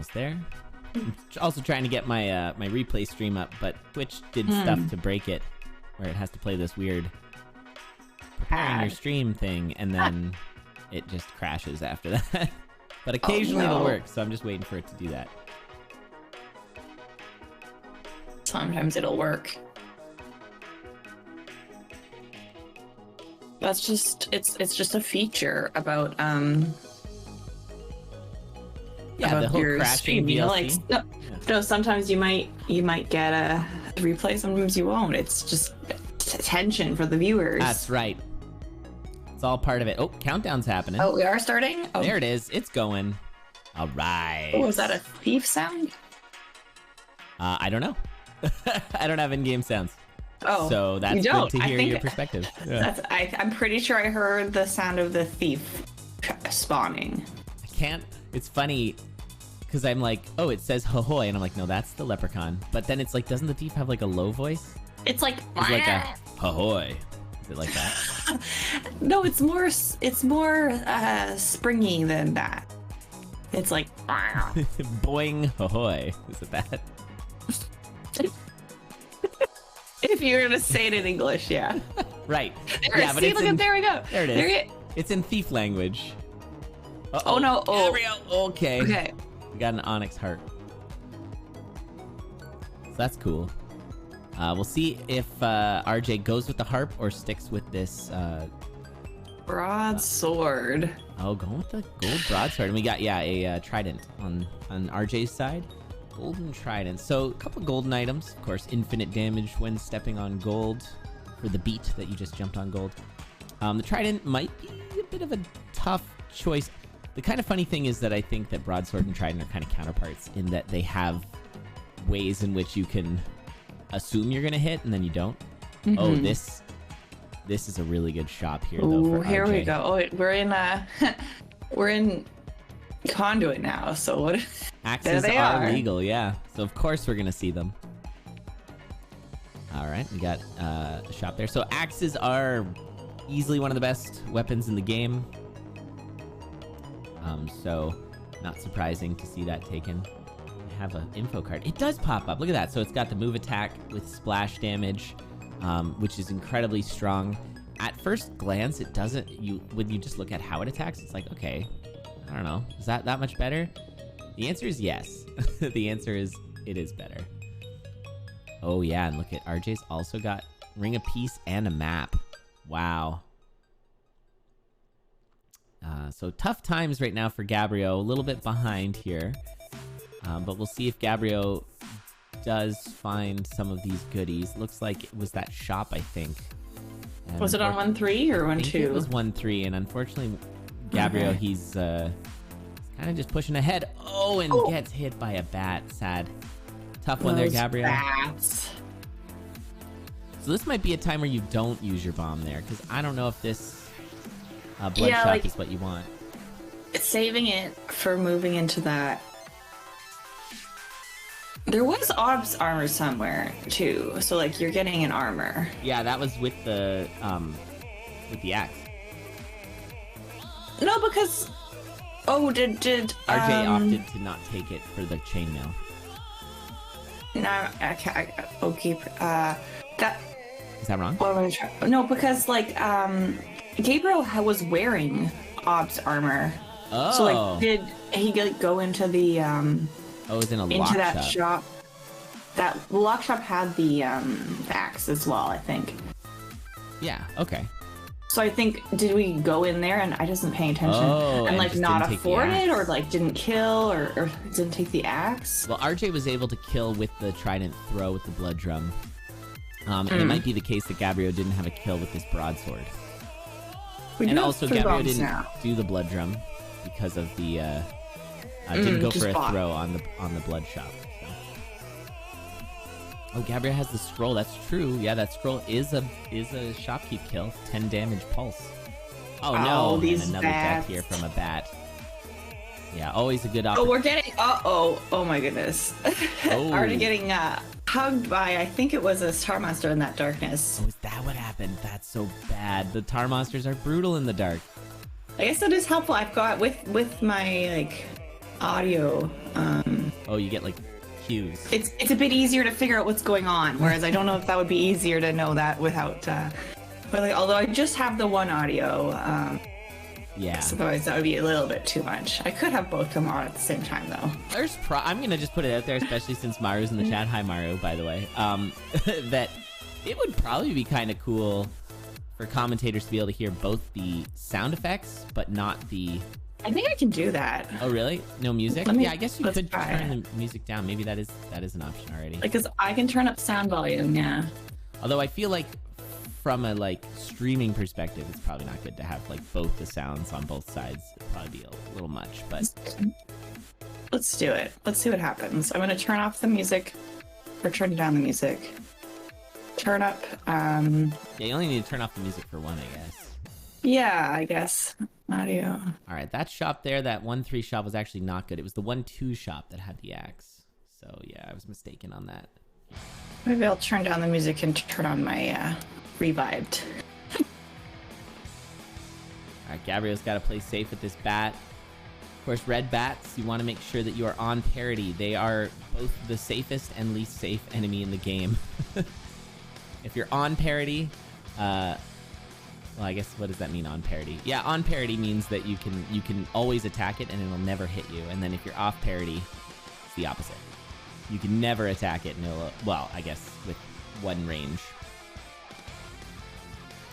there. I'm also trying to get my my replay stream up, but Twitch did stuff to break it, where it has to play this weird preparing your stream thing, and then it just crashes after that. But occasionally it'll work, so I'm just waiting for it to do that. Sometimes it'll work. That's just it's just a feature about yeah, the whole your crashing stream, you know, like no, sometimes you might get a replay, sometimes you won't. It's just tension for the viewers. That's right. It's all part of it. Oh, countdown's happening. Oh, we are starting? Oh. There it is. It's going. All right. Oh, was that a thief sound? I don't know. I don't have in-game sounds. Oh, so that's good to hear your perspective. Yeah. I'm pretty sure I heard the sound of the thief spawning. I can't. It's funny because I'm like, oh, it says "hohoy," and I'm like, no, that's the leprechaun. But then it's like, doesn't the thief have like a low voice? It's like a hohoy. Is it like that? No, it's more springy than that. It's like boing hohoy. Is it that? If you're gonna say it in English, yeah. Right. There, yeah, but see, look, there we go. There it is. It's in thief language. Oh no! Oh, Gabrio. Okay. Okay. We got an onyx heart. So that's cool. We'll see if RJ goes with the harp or sticks with this broadsword. Going with the gold broadsword. And we got a trident on RJ's side. Golden trident. So a couple golden items. Of course, infinite damage when stepping on gold for the beat that you just jumped on gold. The trident might be a bit of a tough choice. The kind of funny thing is that I think that broadsword and trident are kind of counterparts in that they have ways in which you can assume you're gonna hit and then you don't. Mm-hmm. Oh, this is a really good shop here. Though, for here RJ. We go. Oh, we're in we're in CoNDUIT now. So what? Axes are legal, yeah. So of course we're gonna see them. All right, we got a shop there. So axes are easily one of the best weapons in the game. So not surprising to see that taken. I have an info card. It does pop up. Look at that. So it's got the move attack with splash damage, which is incredibly strong. At first glance, it doesn't. When you just look at how it attacks, it's like, okay, I don't know. Is that much better? The answer is yes. The answer is it is better. Oh yeah, and look at RJ's also got Ring of Peace and a map. Wow. So tough times right now for Gabrio. A little bit behind here. But we'll see if Gabrio does find some of these goodies. Looks like it was that shop, I think. And was it on 1-3 or 1-2? It was 1-3, and unfortunately, Gabrio, he's kind of just pushing ahead. Oh, and gets hit by a bat. Sad. Tough one there, Gabrio. Bats. So this might be a time where you don't use your bomb there, because I don't know if this bloodshot is what you want. Saving it for moving into that. There was Ob's armor somewhere too, so like you're getting an armor. Yeah, that was with the axe. No, because did RJ opted to not take it for the chainmail. No, okay. That is that wrong? What am I trying? No, because like Gabriel was wearing Ob's armor. Oh. So like, did he go into the it was in a into lock that shop. That lock shop had the axe as well, I think. Yeah. Okay. So I think, did we go in there and I wasn't paying attention and like not afford it, or like didn't kill, or didn't take the axe? Well, RJ was able to kill with the trident throw with the blood drum. And it might be the case that Gabrio didn't have a kill with this broadsword. And also Gabrio didn't do the blood drum because of the didn't go for a throw on the blood shop. So. Oh, Gabrio has the scroll. That's true. Yeah, that scroll is a shopkeep kill. 10 damage pulse. Oh no! And another death here from a bat. Yeah, always a good option. Oh, we're getting. Oh my goodness! Already getting hugged by. I think it was a tar monster in that darkness. Oh, is that what happened? That's so bad. The tar monsters are brutal in the dark. I guess it is helpful. I've got with my like audio. Oh, you get like cues. It's a bit easier to figure out what's going on, whereas I don't know if that would be easier to know that without. But like, although I just have the one audio. Yeah. Otherwise, that would be a little bit too much. I could have both of them on at the same time, though. I'm gonna just put it out there, especially since Maru's in the chat. Hi, Maru, by the way. That it would probably be kind of cool for commentators to be able to hear both the sound effects, but not the... I think I can do that. Oh, really? No music? Yeah, I guess you could turn the music down. Maybe that is an option already. Because I can turn up sound volume, yeah. Although I feel like from a like streaming perspective, it's probably not good to have like both the sounds on both sides. It'd probably be a little much, but... Let's do it. Let's see what happens. I'm going to turn off the music, or turn down the music. Turn up, Yeah, you only need to turn off the music for one, I guess. Yeah, I guess. Audio. All right, that shop there, that 1-3 shop was actually not good. It was the 1-2 shop that had the axe. So yeah, I was mistaken on that. Maybe I'll turn down the music and turn on my revived. All right, Gabrio's got to play safe with this bat. Of course, red bats, you want to make sure that you are on parity. They are both the safest and least safe enemy in the game. If you're on parity, well, I guess, what does that mean, on parity? Yeah, on parity means that you can always attack it and it'll never hit you. And then if you're off parity, it's the opposite. You can never attack it and it'll, well, I guess with one range.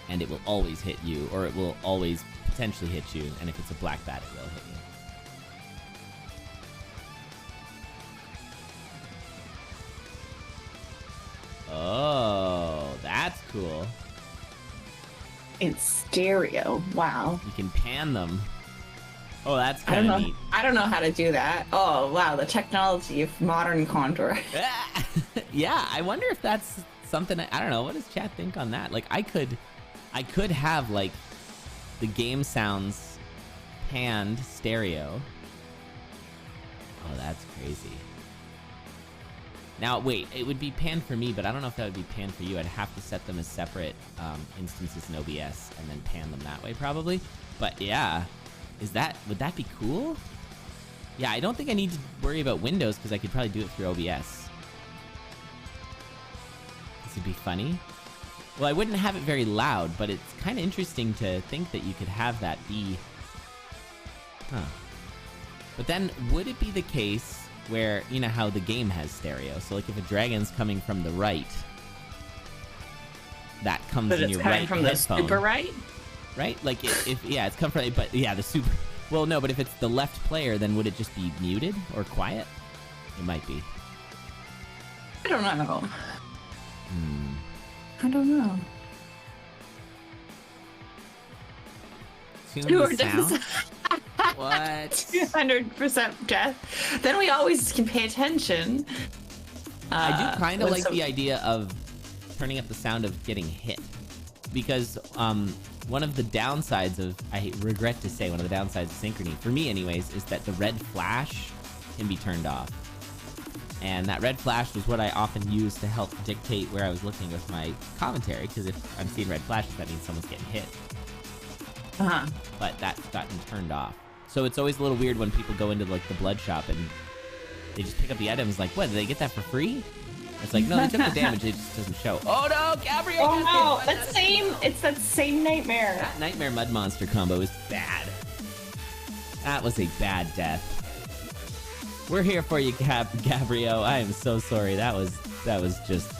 And it will always hit you, or it will always potentially hit you. And if it's a black bat, it will hit you. Oh, that's cool. It's stereo. Wow. You can pan them. Oh, that's kind of neat. I don't know how to do that. Oh, wow. The technology of modern CoNDUIT. Yeah, I wonder if that's something. I don't know. What does chat think on that? Like, I could have like the game sounds panned stereo. Oh, that's crazy. Now, wait, it would be panned for me, but I don't know if that would be panned for you. I'd have to set them as separate instances in OBS and then pan them that way, probably. But yeah, would that be cool? Yeah, I don't think I need to worry about Windows because I could probably do it through OBS. This would be funny. Well, I wouldn't have it very loud, but it's kind of interesting to think that you could have that be... Huh. But then, would it be the case where, you know how the game has stereo, so like if a dragon's coming from the right, that comes in your right from headphone. The super right? Right? Like if yeah, it's come from, but yeah, the super, well, no, but if it's the left player, then would it just be muted or quiet? It might be. I don't know. I don't know. Tune the sound? What? 200% death. Then we always can pay attention. I do kind of like the idea of turning up the sound of getting hit. Because one of the downsides of, I regret to say, one of the downsides of Synchrony, for me anyways, is that the red flash can be turned off. And that red flash was what I often used to help dictate where I was looking with my commentary, because if I'm seeing red flashes, that means someone's getting hit. But that's gotten turned off. So it's always a little weird when people go into like the blood shop and they just pick up the items like, what, did they get that for free? It's like, no, they took the damage, it just doesn't show. Oh no, Gabrio! Oh no, it's that same nightmare. That nightmare mud monster combo is bad. That was a bad death. We're here for you, Gabrio. I am so sorry. That was just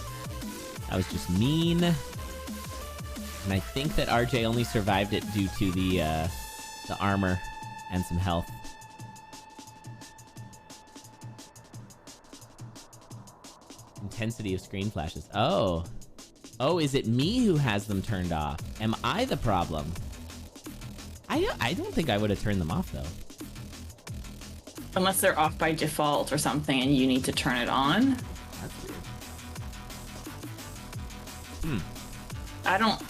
mean. And I think that RJ only survived it due to the armor and some health. Intensity of screen flashes. Oh, is it me who has them turned off? Am I the problem? I don't think I would have turned them off though. Unless they're off by default or something and you need to turn it on. That's weird. I don't...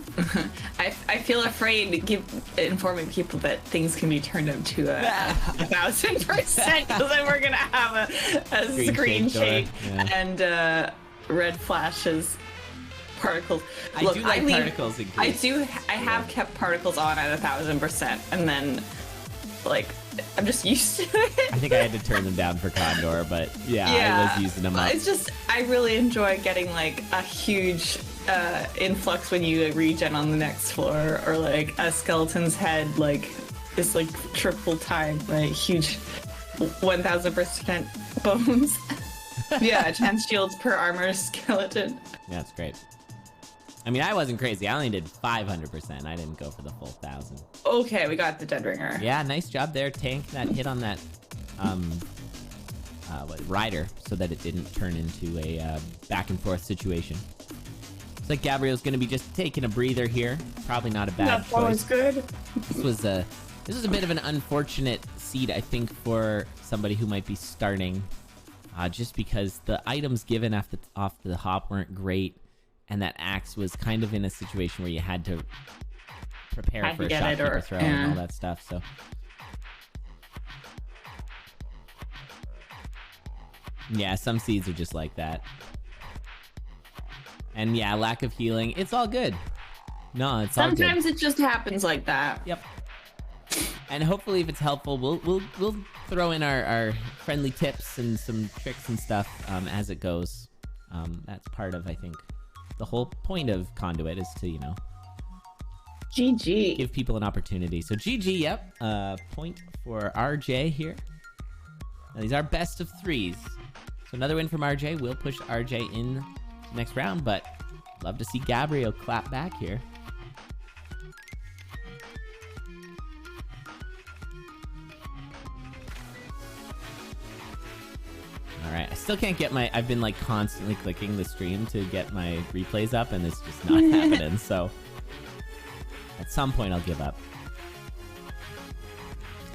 I feel afraid informing people that things can be turned up to 1,000% because then we're going to have a screen shake and red flashes, particles. Look, I do like particles increase. I have kept particles on at 1,000% and then like, I'm just used to it. I think I had to turn them down for Condor, but yeah, I was using them up. It's just, I really enjoy getting like a huge influx when you regen on the next floor, or like a skeleton's head like is like triple time, like huge 1000% bones. Yeah, 10 shields per armor skeleton. Yeah, that's great. I mean, I wasn't crazy. I only did 500%. I didn't go for the full 1,000. Okay, we got the Dead Ringer. Yeah, nice job there. Tank that hit on that rider so that it didn't turn into a back and forth situation. Looks like Gabrio's going to be just taking a breather here. Probably not a bad choice. That was good. This was a bit of an unfortunate seed, I think, for somebody who might be starting, just because the items given off the hop weren't great. And that axe was kind of in a situation where you had to prepare for a shopkeeper throw and all that stuff. So, yeah, some seeds are just like that. And yeah, lack of healing. It's all good. No, it's all good. Sometimes it just happens like that. Yep. And hopefully, if it's helpful, we'll throw in our friendly tips and some tricks and stuff as it goes. That's part of, I think, the whole point of CoNDUIT is to, GG. give people an opportunity. So GG, yep. Point for RJ here. Now, these are best of 3s. So another win from RJ will push RJ in next round, but love to see Gabrio clap back here. Alright, I still can't get I've been like constantly clicking the stream to get my replays up, and it's just not happening, so at some point I'll give up.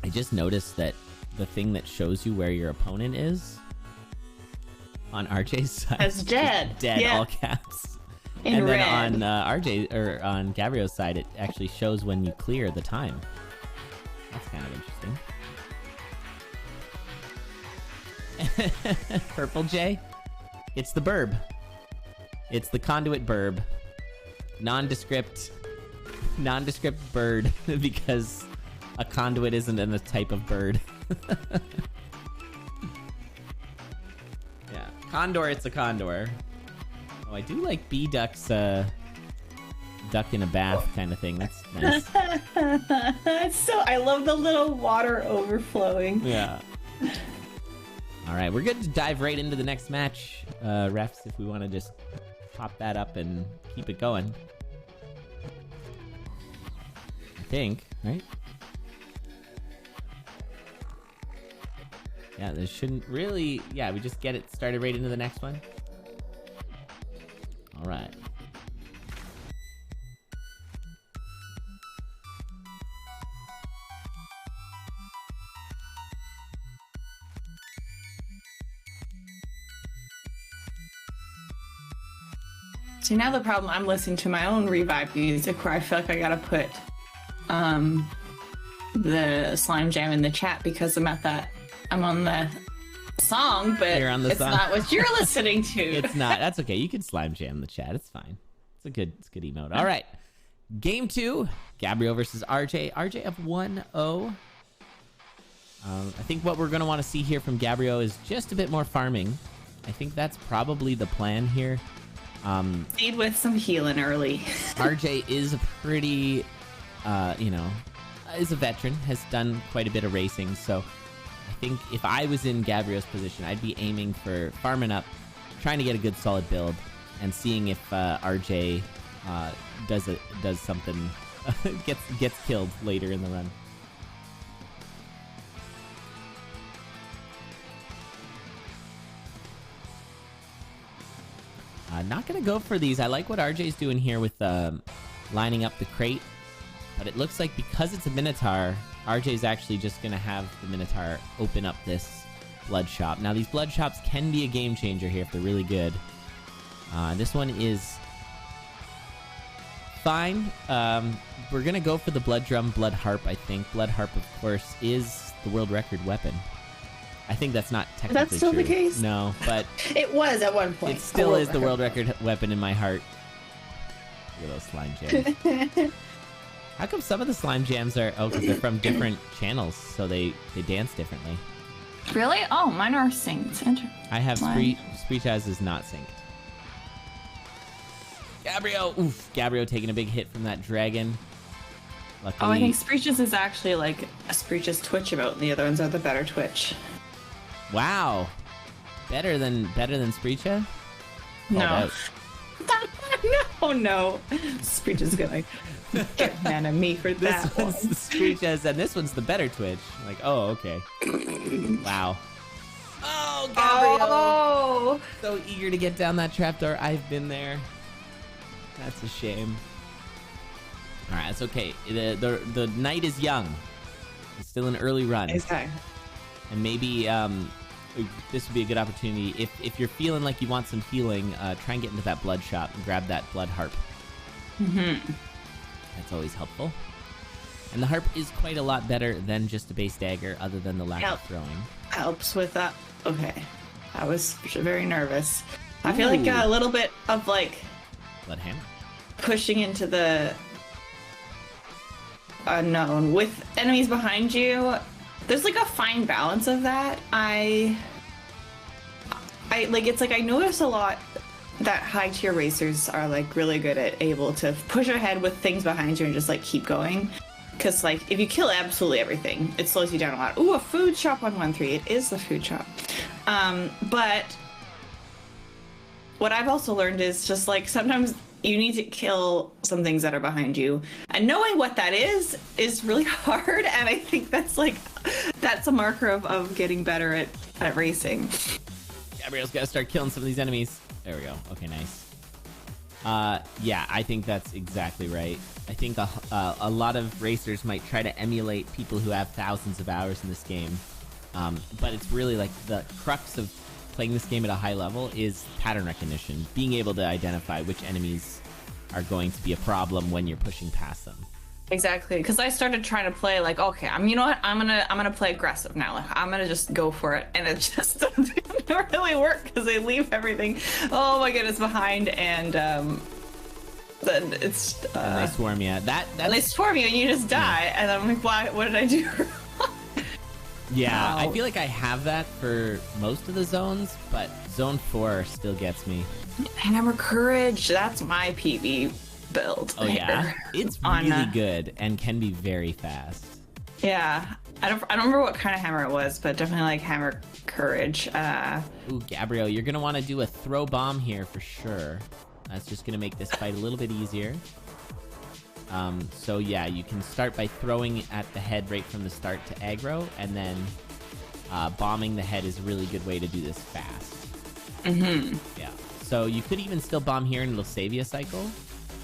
I just noticed that the thing that shows you where your opponent is on RJ's side is dead. Dead, yeah. all caps. In and red. then on RJ, or on Gabrio's side, it actually shows when you clear the time. That's kind of interesting. Purple J, it's the burb. It's the CoNDUIT burb. Nondescript bird, because a conduit isn't in a type of bird. Yeah, condor, it's a condor. Oh, I do like bee duck's duck in a bath kind of thing. That's nice. So I love the little water overflowing. Yeah. All right, we're good to dive right into the next match, refs, if we want to just pop that up and keep it going. I think, right? Yeah, this shouldn't really... Yeah, we just get it started right into the next one. All right. See, now the problem, I'm listening to my own revive music where I feel like I gotta put the slime jam in the chat because I'm on the song, but You're on the it's song. not what you're listening to. It's not. That's okay. You can slime jam the chat. It's fine. It's good emote. All right. Game 2. Gabrio versus RJ. RJ up 1-0. I think what we're going to want to see here from Gabrio is just a bit more farming. I think that's probably the plan here. Seed with some healing early. RJ is a pretty, is a veteran, has done quite a bit of racing, so I think if I was in Gabrio's position, I'd be aiming for farming up, trying to get a good solid build, and seeing if RJ does something, gets killed later in the run. Not gonna go for these. I like what RJ's doing here with lining up the crate, but it looks like because it's a Minotaur, RJ's actually just gonna have the Minotaur open up this blood shop. Now these blood shops can be a game changer here if they're really good. This one is fine. We're gonna go for the blood drum, blood harp. I think blood harp, of course, is the world record weapon. I think that's not technically That's still true. the case? No, but It was at one point. it still is the world record weapon in my heart. Look at those slime jams. How come some of the slime jams are... Oh, because they're from different channels, so they dance differently. Really? Oh, mine are synced. I have Screechaz is not synced. Gabrio! Oof, Gabrio taking a big hit from that dragon. Luckily... Oh, I think Screech's is actually like a Screech's Twitch emote, and the other ones are the better Twitch. Wow. Better than Screecha? No. No. Screech is gonna get mad at me for that one. This one's Screech's, and this one's the better Twitch. Like, oh, okay. Wow. Oh, Gabrio! Oh! So eager to get down that trapdoor. I've been there. That's a shame. All right, it's okay. The night is young. It's still an early run. Okay. And maybe this would be a good opportunity. If you're feeling like you want some healing, try and get into that blood shop and grab that blood harp. Mm-hmm. That's always helpful. And the harp is quite a lot better than just a base dagger, other than the lack of throwing. Helps with that. Okay. I was very nervous. I feel like a little bit of like... Blood hammer. Pushing into the unknown with enemies behind you. There's like a fine balance of that. I like, it's like I notice a lot that high tier racers are like really good at able to push ahead with things behind you and just like keep going. Because like if you kill absolutely everything, it slows you down a lot. Ooh, a food shop on 1-3. It is the food shop. But what I've also learned is just like sometimes you need to kill some things that are behind you, and knowing what that is really hard. And I think that's a marker of getting better at racing. Gabriel's got to start killing some of these enemies. There we go. Okay, nice. Yeah, I think that's exactly right. I think a lot of racers might try to emulate people who have thousands of hours in this game, but it's really like the crux of playing this game at a high level is pattern recognition, being able to identify which enemies are going to be a problem when you're pushing past them. Exactly, because I started trying to play like, okay, you know what, I'm gonna play aggressive now. Like, I'm gonna just go for it, and it just doesn't really work because they leave everything. Oh my goodness, behind, and then it's and they swarm you. And they swarm you, and you just die. And I'm like, why? What did I do? Yeah, Wow. I feel like I have that for most of the zones, but Zone 4 still gets me. Hammer Courage, that's my PB build. Oh yeah? It's really good and can be very fast. Yeah. I don't remember what kind of hammer it was, but definitely like Hammer Courage. Ooh, Gabrio, you're gonna want to do a throw bomb here for sure. That's just gonna make this fight a little bit easier. So yeah, you can start by throwing at the head right from the start to aggro, and then bombing the head is a really good way to do this fast. Mm-hmm. Yeah. So you could even still bomb here and it'll save you a cycle,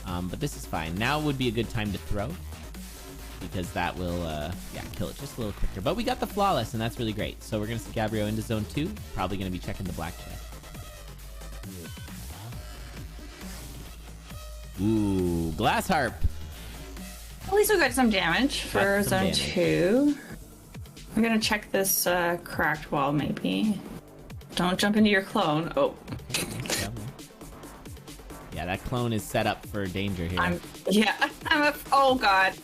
but this is fine. Now would be a good time to throw, because that will kill it just a little quicker. But we got the flawless, and that's really great. So we're gonna see Gabrio into zone 2. Probably gonna be checking the black chest. Ooh, glass harp. At least we got some damage for zone 2. We're gonna check this cracked wall, maybe. Don't jump into your clone. Oh. Yeah, that clone is set up for danger here. Oh god.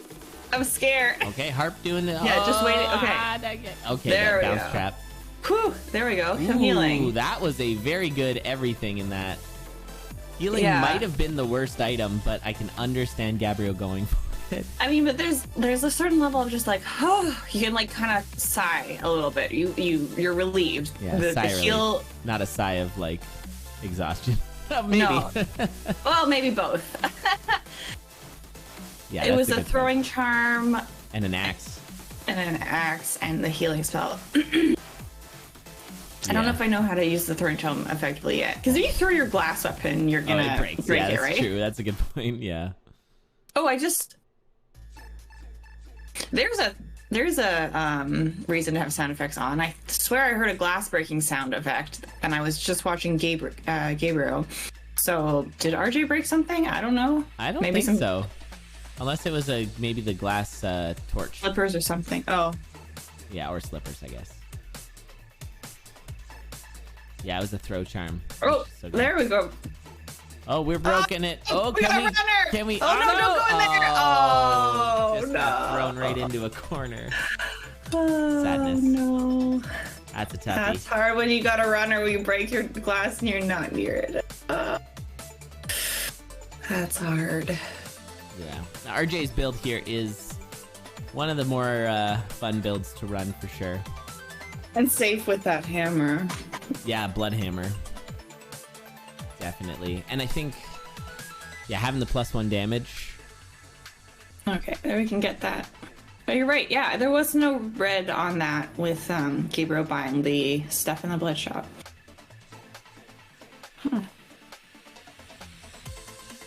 I'm scared. Okay, harp doing the... Yeah, just wait. Okay. Okay, there that we bounce go. trap. Whew, there we go. Some Ooh, healing. that was a very good everything in that. Healing might have been the worst item, but I can understand Gabrio going for it. I mean, but there's a certain level of just like, oh, you can like kind of sigh a little bit. You're relieved. Yeah, the heal, not a sigh of like exhaustion. Maybe. No. Well, maybe both. Yeah, it was a throwing charm and an axe. And the healing spell. I don't know if I know how to use the throwing charm effectively yet. Because if you throw your glass weapon, you're gonna break yeah, it, right? That's true. That's a good point. Yeah. Oh, there's a reason to have sound effects on. I swear I heard a glass breaking sound effect, and I was just watching Gabrio. So did RJ break something? I don't know. I don't think so. Unless it was maybe the glass torch. Slippers or something. Oh. Yeah, or slippers, I guess. Yeah, it was a throw charm. Oh, so there we go. Oh, we're broken it. Oh, we got a runner. can we? Oh, no, don't go in there. Oh, just no. got thrown right into a corner. Oh, Sadness. no. That's a toughie. That's hard when you got a runner where you break your glass and you're not near it. That's hard. Yeah. Now, RJ's build here is one of the more fun builds to run for sure. And safe with that hammer. Yeah, blood hammer. Definitely. And I think, yeah, having the +1 damage. Okay, there we can get that. But you're right, yeah, there was no red on that with Gabrio buying the stuff in the blood shop. Huh.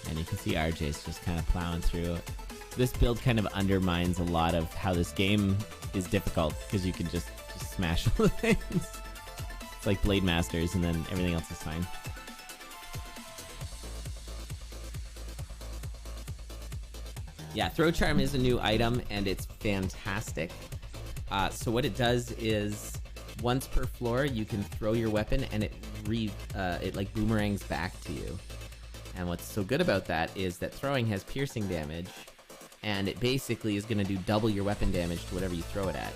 And you can see RJ's just kind of plowing through. This build kind of undermines a lot of how this game is difficult because you can just smash all the things. It's like Blade Masters and then everything else is fine. Yeah, Throw Charm is a new item and it's fantastic. So what it does is once per floor you can throw your weapon and it like boomerangs back to you. And what's so good about that is that throwing has piercing damage and it basically is going to do double your weapon damage to whatever you throw it at.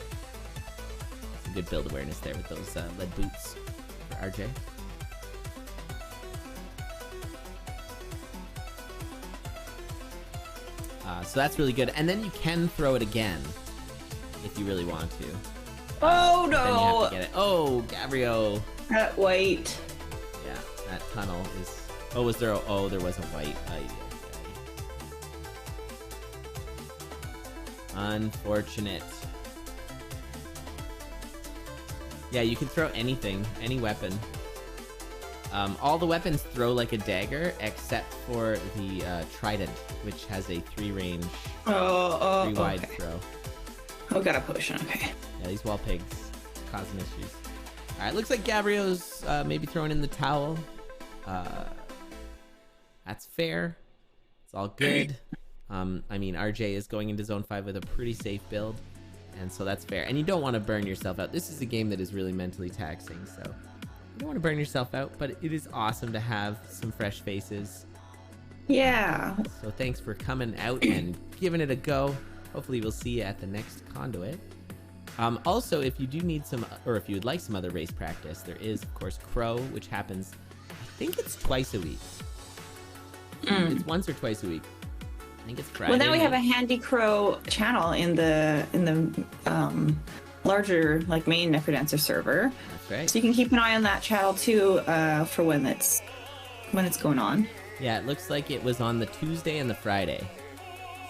Some good build awareness there with those lead boots for RJ. So that's really good. And then you can throw it again if you really want to. Oh, no! Then you have to get it. Oh, Gabrio. That white. Yeah, that tunnel is... Oh, was there... Oh, there was a white. Unfortunate. Yeah, you can throw anything, any weapon. All the weapons throw like a dagger, except for the trident, which has a 3-range, 3-wide throw. Oh, got a potion. Okay. Yeah, these wall pigs causing issues. All right, looks like Gabrio's maybe throwing in the towel. That's fair. It's all good. I mean, RJ is going into Zone 5 with a pretty safe build, and so that's fair. And you don't want to burn yourself out. This is a game that is really mentally taxing, so you don't want to burn yourself out, but it is awesome to have some fresh faces. Yeah. So thanks for coming out and giving it a go. Hopefully we'll see you at the next CoNDUIT. Also, if you do need some, or if you would like some other race practice, there is, of course, Crow, which happens, I think it's twice a week. It's once or twice a week. I think it's Friday. Well, now we have a Handy Crow channel in the larger like main Necrodancer server. That's right. So you can keep an eye on that channel too for when it's going on. Yeah, it looks like it was on the Tuesday and the Friday.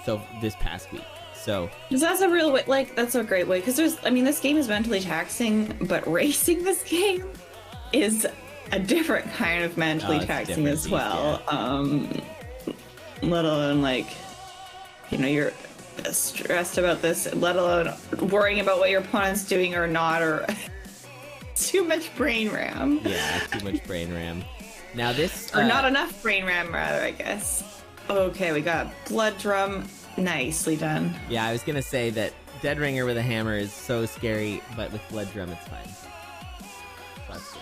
So this past week. So that's a real way, like that's a great way because this game is mentally taxing, but racing this game is a different kind of mentally taxing as well. Yeah. Let alone like, you're stressed about this, let alone worrying about what your opponent's doing or not, or too much brain RAM. Yeah, too much brain RAM. Now this... or not enough brain RAM, rather, I guess. Okay, we got Blood Drum. Nicely done. Yeah, I was going to say that Dead Ringer with a hammer is so scary, but with Blood Drum, it's fine. That's good.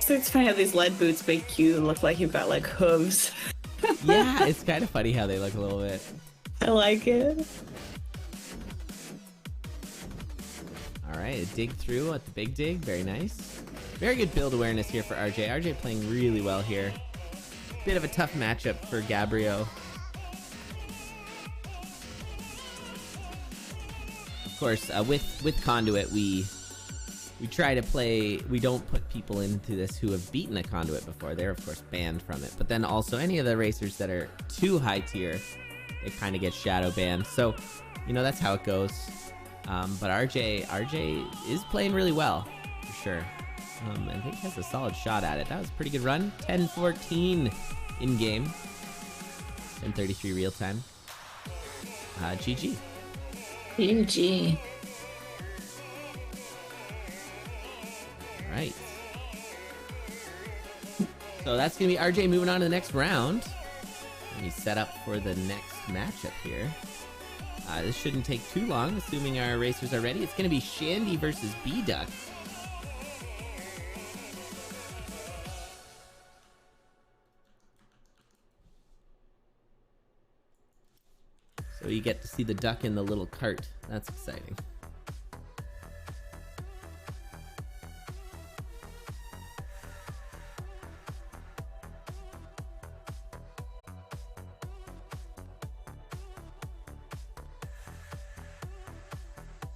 So it's funny how these lead boots make you look like you've got, like, hooves. Yeah, it's kind of funny how they look a little bit. I like it. All right, a dig through at the big dig. Very nice. Very good build awareness here for RJ. RJ playing really well here. Bit of a tough matchup for Gabrio. Of course, with CoNDUIT, we try to play. We don't put people into this who have beaten a CoNDUIT before. They're of course banned from it. But then also any of the racers that are too high tier, they kind of get shadow banned. So, that's how it goes. But RJ is playing really well for sure. I think he has a solid shot at it. That was a pretty good run. 10-14 in game. 10-33 real time. GG. GG. Right. So that's going to be RJ moving on to the next round. Let me set up for the next matchup here. This shouldn't take too long, assuming our racers are ready. It's going to be Shandy versus B-Duck. So you get to see the duck in the little cart. That's exciting.